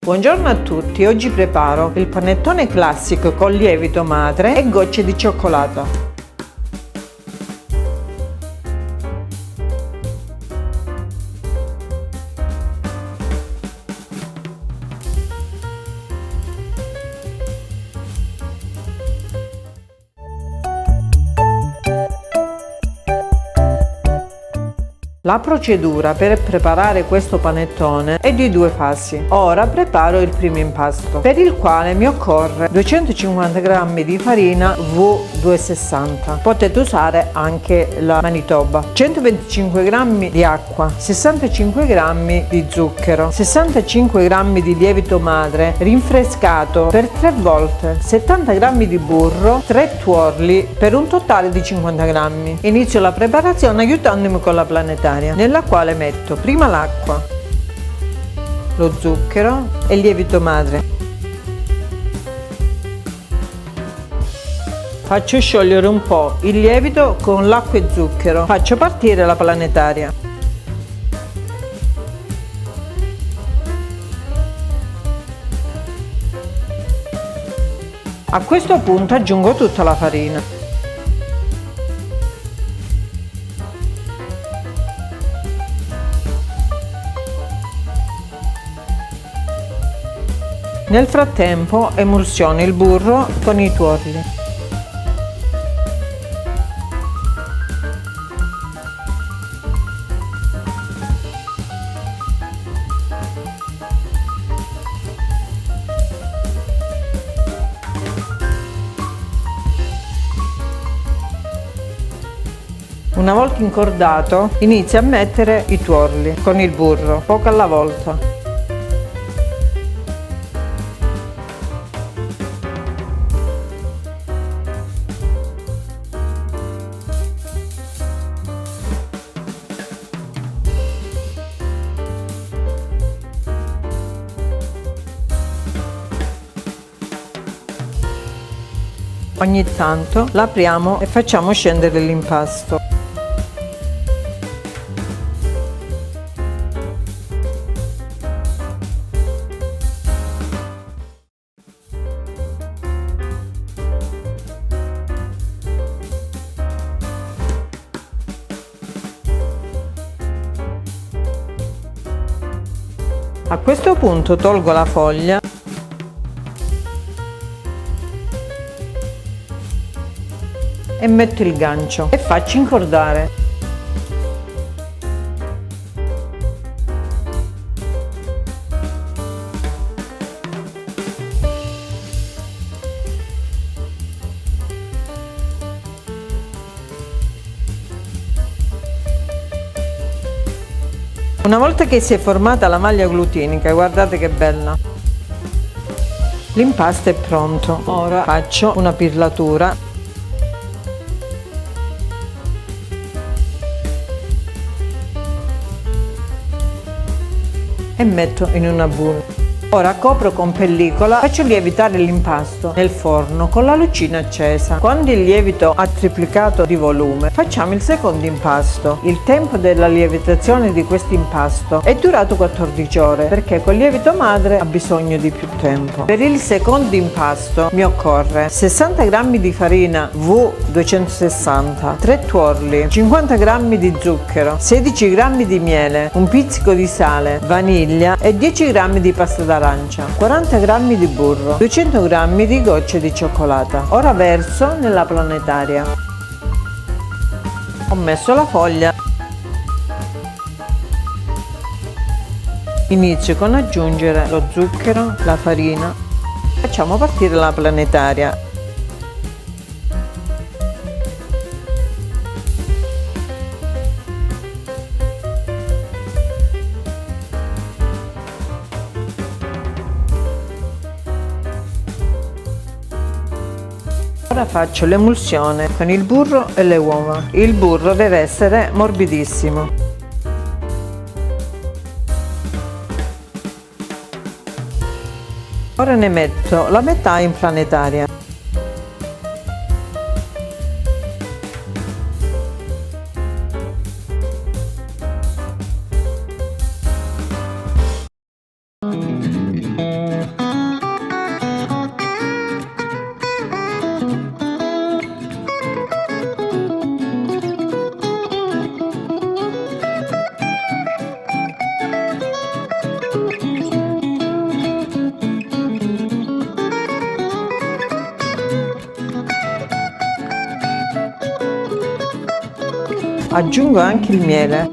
Buongiorno a tutti, oggi preparo il panettone classico con lievito madre e gocce di cioccolato. La procedura per preparare questo panettone è di due passi. Ora preparo il primo impasto, per il quale mi occorre 250 g di farina V260. Potete usare anche la Manitoba, 125 g di acqua, 65 g di zucchero, 65 g di lievito madre rinfrescato per 3 volte, 70 g di burro, 3 tuorli per un totale di 50 g. Inizio la preparazione aiutandomi con la planetaria, nella quale metto prima l'acqua, lo zucchero e il lievito madre. Faccio sciogliere un po' il lievito con l'acqua e zucchero. Faccio partire la planetaria. A questo punto aggiungo tutta la farina. Nel frattempo emulsiono il burro con i tuorli. Una volta incordato, inizio a mettere i tuorli con il burro, poco alla volta. Ogni tanto l'apriamo e facciamo scendere l'impasto. A questo punto tolgo la foglia e metto il gancio e faccio incordare. Una volta che si è formata la maglia glutinica, guardate che bella! L'impasto è pronto. Ora faccio una pirlatura e metto in una bowl. Ora copro con pellicola, faccio lievitare l'impasto nel forno con la lucina accesa. Quando il lievito ha triplicato di volume, facciamo il secondo impasto. Il tempo della lievitazione di questo impasto è durato 14 ore, perché col lievito madre ha bisogno di più tempo. Per il secondo impasto mi occorre 60 g di farina V260, 3 tuorli, 50 g di zucchero, 16 g di miele, un pizzico di sale, vaniglia e 10 g di pasta d'arancia, 40 g di burro, 200 g di gocce di cioccolata. Ora verso nella planetaria. Ho messo la foglia. Inizio con aggiungere lo zucchero, la farina. Facciamo partire la planetaria. Ora faccio l'emulsione con il burro e le uova. Il burro deve essere morbidissimo. Ora ne metto la metà in planetaria. Aggiungo anche il miele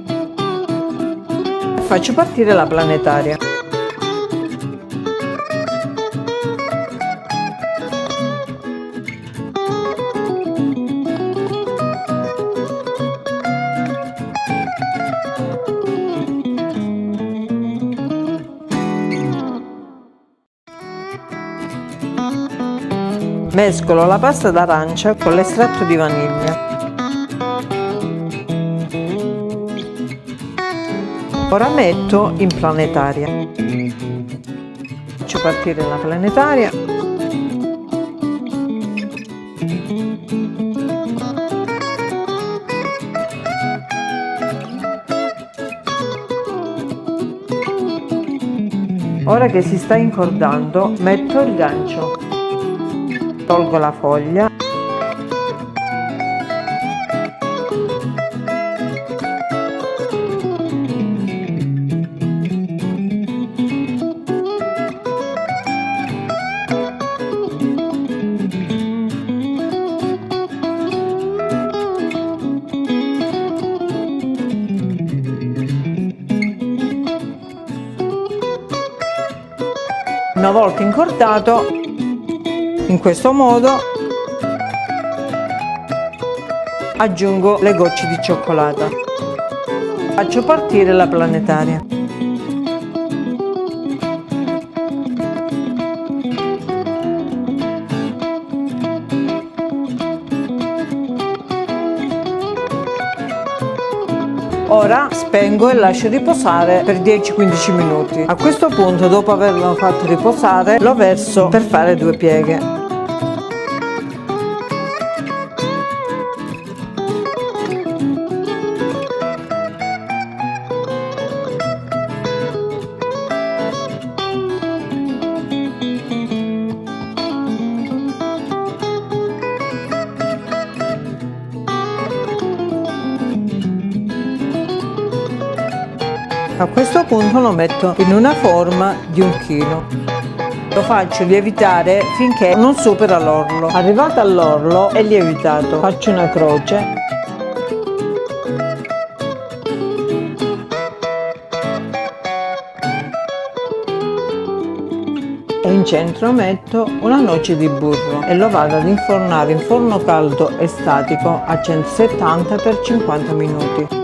e faccio partire la planetaria. Mescolo la pasta d'arancia con l'estratto di vaniglia. Ora metto in planetaria. Faccio partire la planetaria. Ora che si sta incordando, metto il gancio. Tolgo la foglia. Una volta incordato, in questo modo aggiungo le gocce di cioccolata. Faccio partire la planetaria. Ora spengo e lascio riposare per 10-15 minuti. A questo punto, dopo averlo fatto riposare, lo verso per fare 2 pieghe. A questo punto lo metto in una forma di 1 chilo. Lo faccio lievitare finché non supera l'orlo. Arrivato all'orlo è lievitato. Faccio una croce. E in centro metto una noce di burro e lo vado ad infornare in forno caldo e statico a 170 per 50 minuti.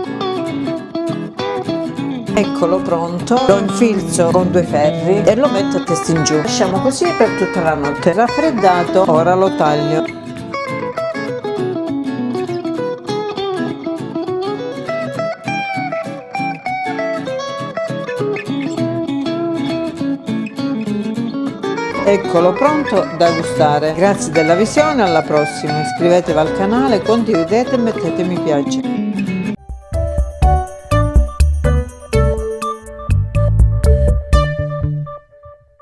Eccolo pronto, lo infilzo con 2 ferri e lo metto a testa in giù. Lasciamo così per tutta la notte. Raffreddato, ora lo taglio. Eccolo pronto da gustare. Grazie della visione, alla prossima. Iscrivetevi al canale, condividete e mettete mi piace.